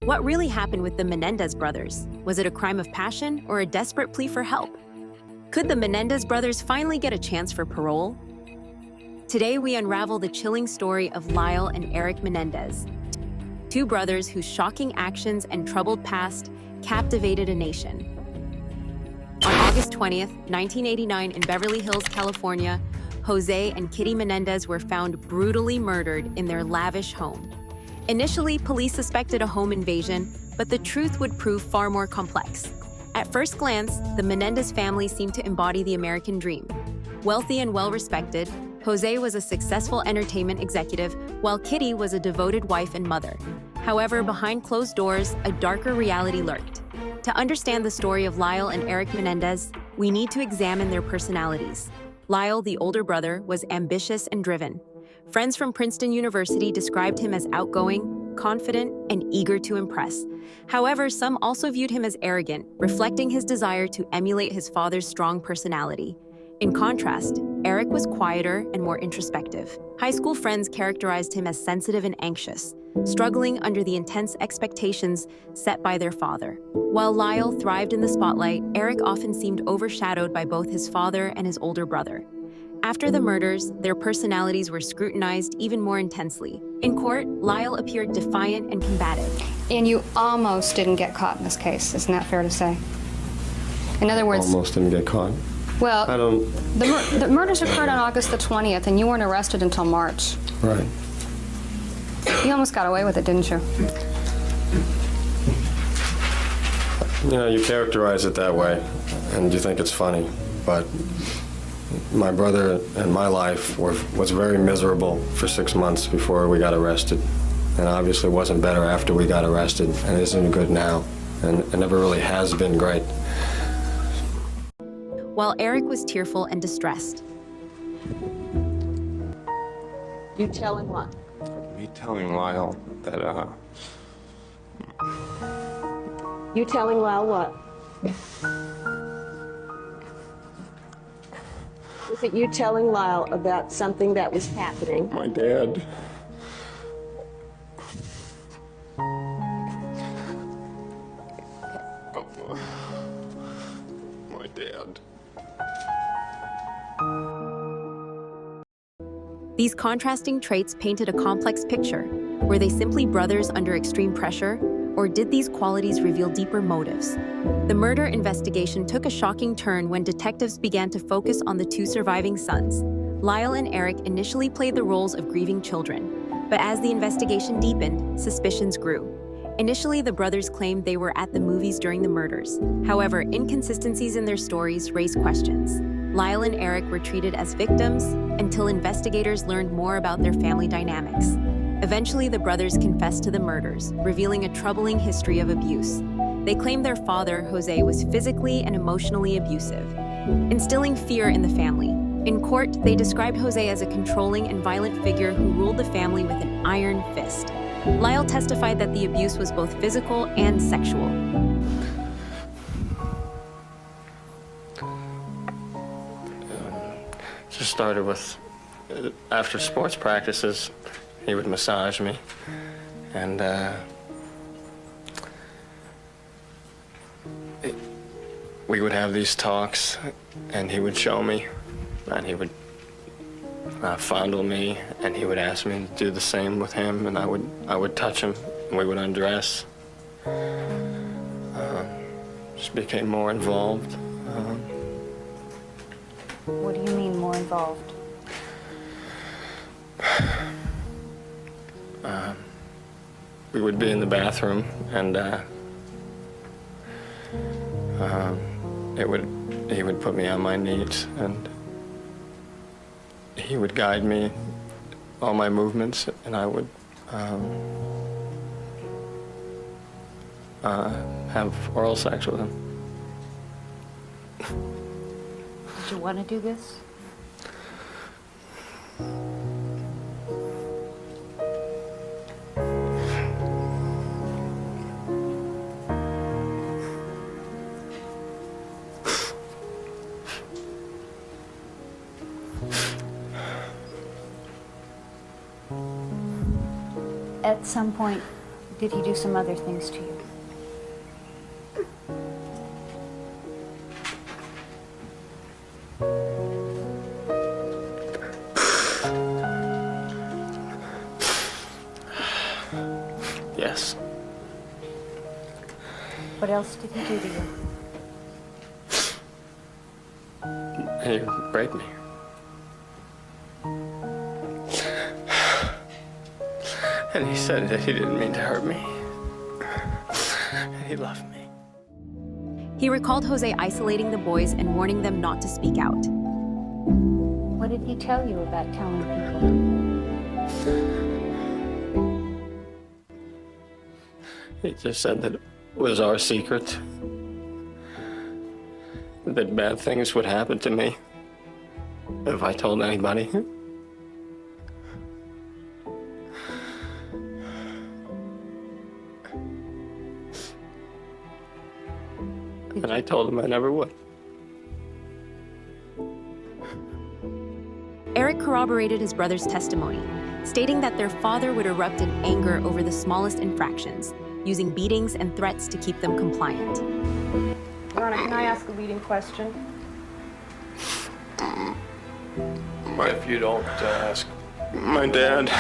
What really happened with the Menendez brothers? Was it a crime of passion or a desperate plea for help? Could the Menendez brothers finally get a chance for parole? Today, we unravel the chilling story of Lyle and Erik Menendez, two brothers whose shocking actions and troubled past captivated a nation. On August 20th, 1989, in Beverly Hills, California, Jose and Kitty Menendez were found brutally murdered in their lavish home. Initially, police suspected a home invasion, but the truth would prove far more complex. At first glance, the Menendez family seemed to embody the American dream. Wealthy and well-respected, Jose was a successful entertainment executive, while Kitty was a devoted wife and mother. However, behind closed doors, a darker reality lurked. To understand the story of Lyle and Erik Menendez, we need to examine their personalities. Lyle, the older brother, was ambitious and driven. Friends from Princeton University described him as outgoing, confident, and eager to impress. However, some also viewed him as arrogant, reflecting his desire to emulate his father's strong personality. In contrast, Erik was quieter and more introspective. High school friends characterized him as sensitive and anxious, struggling under the intense expectations set by their father. While Lyle thrived in the spotlight, Erik often seemed overshadowed by both his father and his older brother. After the murders, their personalities were scrutinized even more intensely. In court, Lyle appeared defiant and combative. And you almost didn't get caught in this case, isn't that fair to say? In other words... Almost didn't get caught? Well, I don't... The murders occurred on August the 20th, and you weren't arrested until March. Right. You almost got away with it, didn't you? You know, you characterize it that way, and you think it's funny, but my brother and my life was very miserable for 6 months before we got arrested, and obviously wasn't better after we got arrested, and isn't good now, and it never really has been great. While Erik was tearful and distressed. You telling what? Me telling Lyle that, You telling Lyle what? Was it you telling Lyle about something that was happening? my dad... My dad... These contrasting traits painted a complex picture. Were they simply brothers under extreme pressure, or did these qualities reveal deeper motives? The murder investigation took a shocking turn when detectives began to focus on the two surviving sons. Lyle and Erik initially played the roles of grieving children, but as the investigation deepened, suspicions grew. Initially, the brothers claimed they were at the movies during the murders. However, inconsistencies in their stories raised questions. Lyle and Erik were treated as victims until investigators learned more about their family dynamics. Eventually, the brothers confessed to the murders, revealing a troubling history of abuse. They claimed their father, Jose, was physically and emotionally abusive, instilling fear in the family. In court, they described Jose as a controlling and violent figure who ruled the family with an iron fist. Lyle testified that the abuse was both physical and sexual. Just started with, after sports practices, he would massage me, and we would have these talks, and he would show me, and he would fondle me, and he would ask me to do the same with him, and I would touch him, and we would undress. Just became more involved. What do you mean, more involved? We would be in the bathroom, and he would put me on my knees, and he would guide me, all my movements, and I would have oral sex with him. Did you want to do this? At some point, Did he do some other things to you? Yes. What else did he do to you? He raped me. And he said that he didn't mean to hurt me. And he loved me. He recalled Jose isolating the boys and warning them not to speak out. What did he tell you about telling people? He just said that it was our secret. That bad things would happen to me if I told anybody. And I told him I never would. Erik corroborated his brother's testimony, stating that their father would erupt in anger over the smallest infractions, using beatings and threats to keep them compliant. Your Honor, can I ask a leading question? What if you don't ask my dad?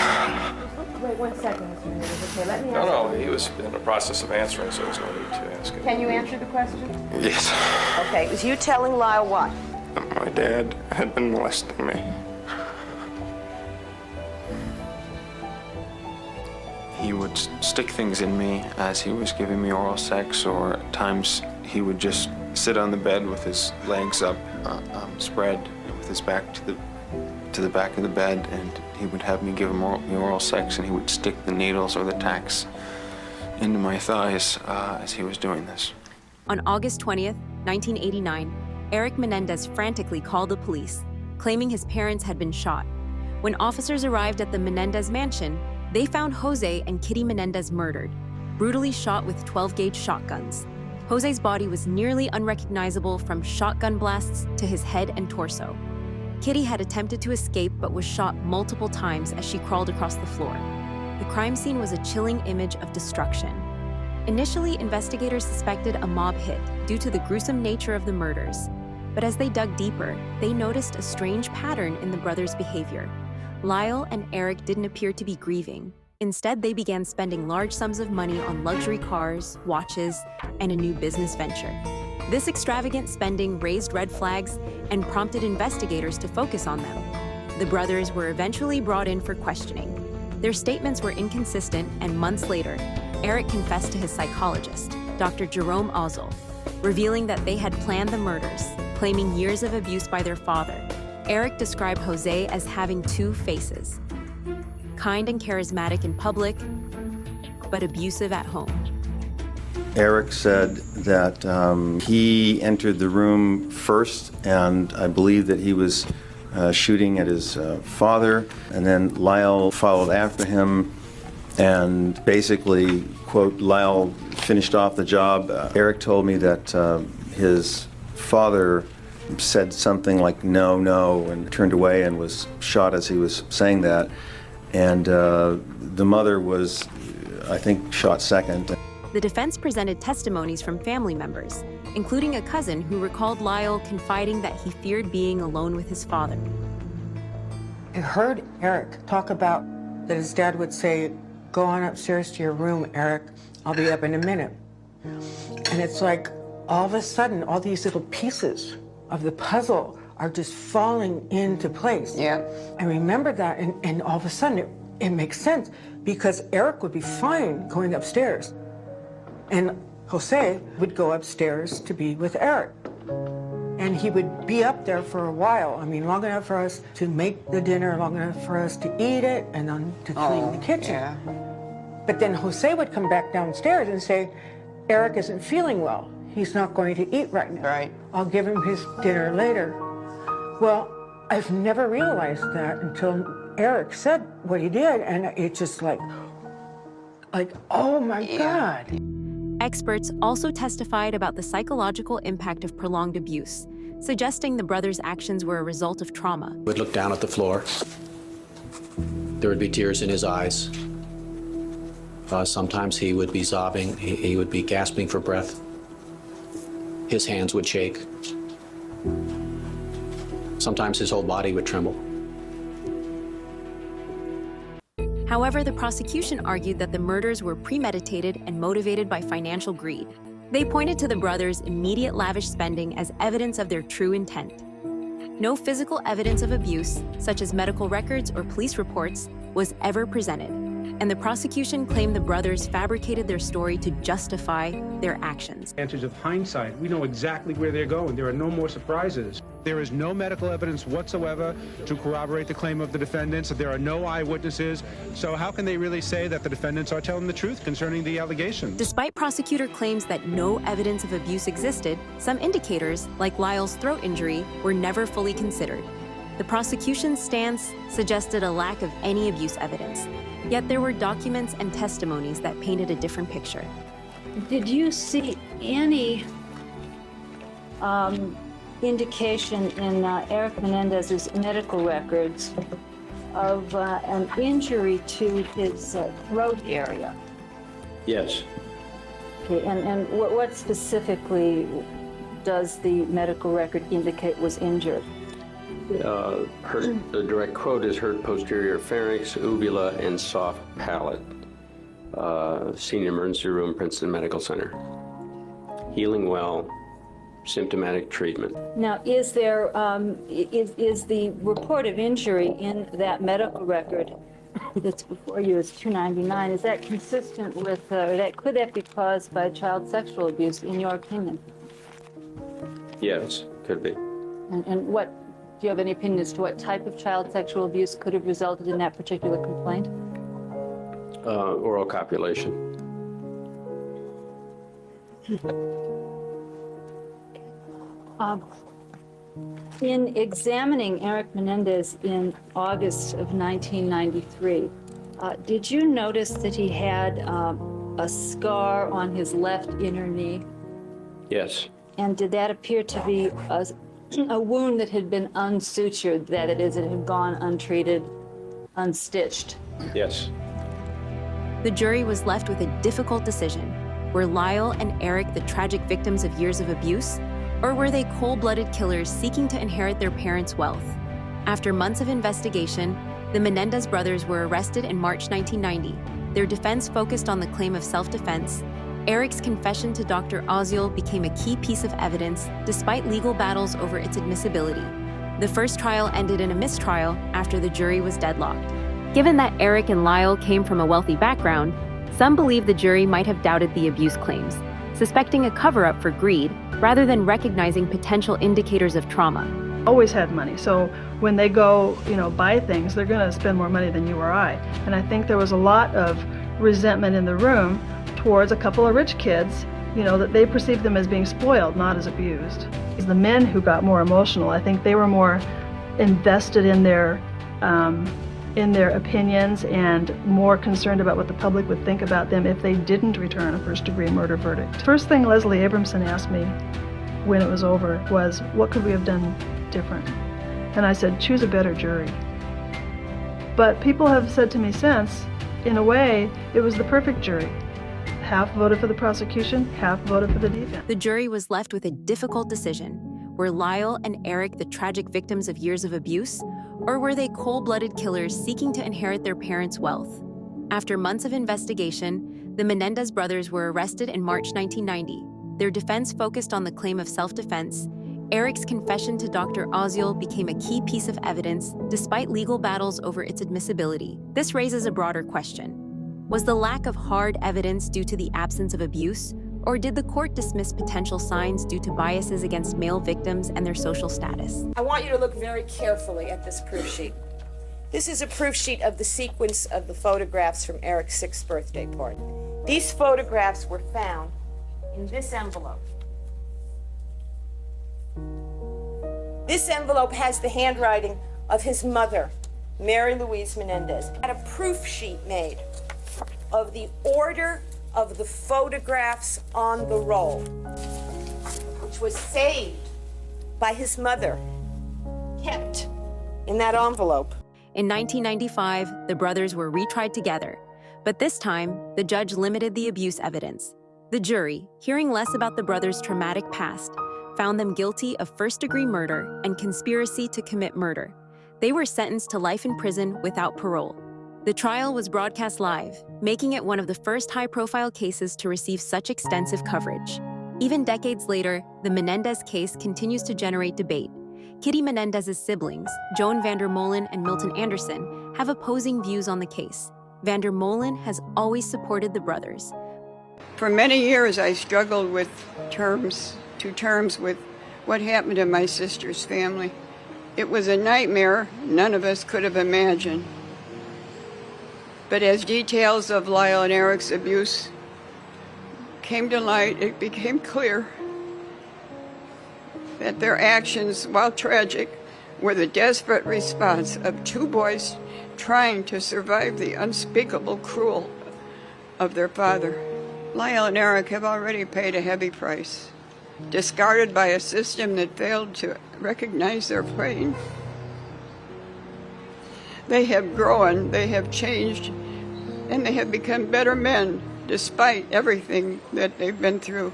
Wait 1 second, Mr. Menendez. Okay, let me ask. No, he was in the process of answering, so there's no need to ask him. Can you answer the question? Yes. Okay, was you telling Lyle what? My dad had been molesting me. He would stick things in me as he was giving me oral sex, or at times he would just sit on the bed with his legs up, spread, with his back to the back of the bed, and he would have me give him oral sex, and he would stick the needles or the tacks into my thighs as he was doing this. On August 20th, 1989, Erik Menendez frantically called the police, claiming his parents had been shot. When officers arrived at the Menendez mansion, they found Jose and Kitty Menendez murdered, brutally shot with 12-gauge shotguns. Jose's body was nearly unrecognizable from shotgun blasts to his head and torso. Kitty had attempted to escape but was shot multiple times as she crawled across the floor. The crime scene was a chilling image of destruction. Initially, investigators suspected a mob hit due to the gruesome nature of the murders. But as they dug deeper, they noticed a strange pattern in the brothers' behavior. Lyle and Erik didn't appear to be grieving. Instead, they began spending large sums of money on luxury cars, watches, and a new business venture. This extravagant spending raised red flags and prompted investigators to focus on them. The brothers were eventually brought in for questioning. Their statements were inconsistent, and months later, Erik confessed to his psychologist, Dr. Jerome Ozol, revealing that they had planned the murders, claiming years of abuse by their father. Erik described Jose as having two faces, kind and charismatic in public, but abusive at home. Erik said that he entered the room first, and I believe that he was shooting at his father, and then Lyle followed after him, and basically, quote, Lyle finished off the job. Erik told me that his father said something like, no, no, and turned away and was shot as he was saying that. And the mother was, I think, shot second. The defense presented testimonies from family members, including a cousin who recalled Lyle confiding that he feared being alone with his father. I heard Erik talk about that his dad would say, go on upstairs to your room, Erik, I'll be up in a minute. And it's like, all of a sudden, all these little pieces of the puzzle are just falling into place. Yeah. I remember that, and all of a sudden, it makes sense, because Erik would be fine going upstairs. And Jose would go upstairs to be with Erik. And he would be up there for a while. I mean, long enough for us to make the dinner, long enough for us to eat it, and then to clean the kitchen. Yeah. But then Jose would come back downstairs and say, Erik isn't feeling well. He's not going to eat right now. Right. I'll give him his dinner later. Well, I've never realized that until Erik said what he did, and it's just like, oh my God. Experts also testified about the psychological impact of prolonged abuse, suggesting the brothers' actions were a result of trauma. He would look down at the floor. There would be tears in his eyes. Sometimes he would be sobbing, he would be gasping for breath. His hands would shake. Sometimes his whole body would tremble. However, the prosecution argued that the murders were premeditated and motivated by financial greed. They pointed to the brothers' immediate lavish spending as evidence of their true intent. No physical evidence of abuse, such as medical records or police reports, was ever presented, and the prosecution claimed the brothers fabricated their story to justify their actions. Advantage of hindsight, we know exactly where they're going. There are no more surprises. There is no medical evidence whatsoever to corroborate the claim of the defendants. There are no eyewitnesses. So how can they really say that the defendants are telling the truth concerning the allegations? Despite prosecutor claims that no evidence of abuse existed, some indicators, like Lyle's throat injury, were never fully considered. The prosecution's stance suggested a lack of any abuse evidence, yet there were documents and testimonies that painted a different picture. Did you see any indication in Erik Menendez's medical records of an injury to his throat area? Yes. Okay, and what specifically does the medical record indicate was injured? The direct quote is hurt posterior pharynx, uvula, and soft palate. Senior emergency room, Princeton Medical Center. Healing well, symptomatic treatment. Now, is there is the report of injury in that medical record that's before you is 299? Is that consistent with, could that be caused by child sexual abuse, in your opinion? Yes, could be. And what, do you have any opinion as to what type of child sexual abuse could have resulted in that particular complaint? Oral copulation. In examining Erik Menendez in August of 1993, did you notice that he had a scar on his left inner knee? Yes. And did that appear to be a wound that had been unsutured, that it is, it had gone untreated, unstitched? Yes. The jury was left with a difficult decision. Were Lyle and Erik the tragic victims of years of abuse, or were they cold-blooded killers seeking to inherit their parents' wealth? After months of investigation, the Menendez brothers were arrested in March 1990. Their defense focused on the claim of self-defense. Erik's confession to Dr. Oziel became a key piece of evidence, despite legal battles over its admissibility. The first trial ended in a mistrial after the jury was deadlocked. Given that Erik and Lyle came from a wealthy background, some believe the jury might have doubted the abuse claims, suspecting a cover-up for greed rather than recognizing potential indicators of trauma. Always had money, so when they go, buy things, they're going to spend more money than you or I. And I think there was a lot of resentment in the room towards a couple of rich kids, that they perceived them as being spoiled, not as abused. It's the men who got more emotional. I think they were more invested in their opinions and more concerned about what the public would think about them if they didn't return a first-degree murder verdict. First thing Leslie Abramson asked me when it was over was, what could we have done different? And I said, choose a better jury. But people have said to me since, in a way, it was the perfect jury. Half voted for the prosecution, half voted for the defense. The jury was left with a difficult decision. Were Lyle and Erik the tragic victims of years of abuse, or were they cold-blooded killers seeking to inherit their parents' wealth? After months of investigation, the Menendez brothers were arrested in March 1990. Their defense focused on the claim of self-defense. Erik's confession to Dr. Oziel became a key piece of evidence, despite legal battles over its admissibility. This raises a broader question. Was the lack of hard evidence due to the absence of abuse, or did the court dismiss potential signs due to biases against male victims and their social status? I want you to look very carefully at this proof sheet. This is a proof sheet of the sequence of the photographs from Erik's 6th birthday party. These photographs were found in this envelope. This envelope has the handwriting of his mother, Mary Louise Menendez. Had a proof sheet made of the order of the photographs on the roll, which was saved by his mother, kept in that envelope. In 1995, the brothers were retried together, But this time, the judge limited the abuse evidence. The jury, hearing less about the brothers' traumatic past, found them guilty of first-degree murder and conspiracy to commit murder. They were sentenced to life in prison without parole. The trial was broadcast live, making it one of the first high-profile cases to receive such extensive coverage. Even decades later, the Menendez case continues to generate debate. Kitty Menendez's siblings, Joan Vander Molen and Milton Anderson, have opposing views on the case. Vander Molen has always supported the brothers. For many years, I struggled with terms with what happened to my sister's family. It was a nightmare none of us could have imagined. But as details of Lyle and Erik's abuse came to light, it became clear that their actions, while tragic, were the desperate response of two boys trying to survive the unspeakable cruelty of their father. Lyle and Erik have already paid a heavy price, discarded by a system that failed to recognize their pain. They have grown, they have changed, and they have become better men despite everything that they've been through.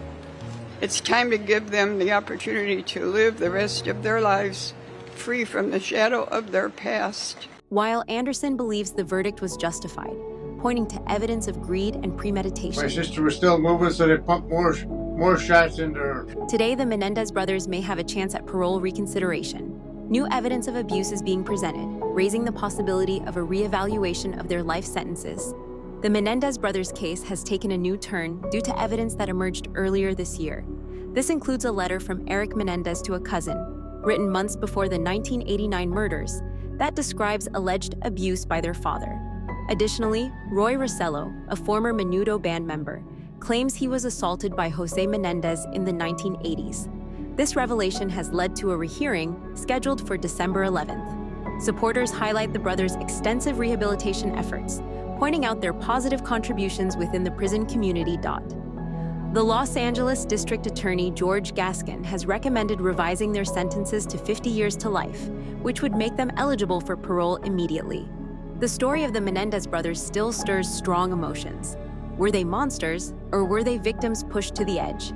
It's time to give them the opportunity to live the rest of their lives free from the shadow of their past. While Anderson believes the verdict was justified, pointing to evidence of greed and premeditation. My sister was still moving, so they pumped more shots into her. Today, the Menendez brothers may have a chance at parole reconsideration. New evidence of abuse is being presented, raising the possibility of a reevaluation of their life sentences. The Menendez brothers' case has taken a new turn due to evidence that emerged earlier this year. This includes a letter from Erik Menendez to a cousin, written months before the 1989 murders, that describes alleged abuse by their father. Additionally, Roy Rossello, a former Menudo band member, claims he was assaulted by Jose Menendez in the 1980s. This revelation has led to a rehearing scheduled for December 11th. Supporters highlight the brothers' extensive rehabilitation efforts, pointing out their positive contributions within the prison community. The Los Angeles District Attorney George Gaskin has recommended revising their sentences to 50 years to life, which would make them eligible for parole immediately. The story of the Menendez brothers still stirs strong emotions. Were they monsters, or were they victims pushed to the edge?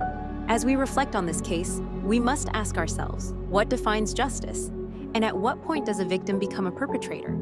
As we reflect on this case, we must ask ourselves, what defines justice? And at what point does a victim become a perpetrator?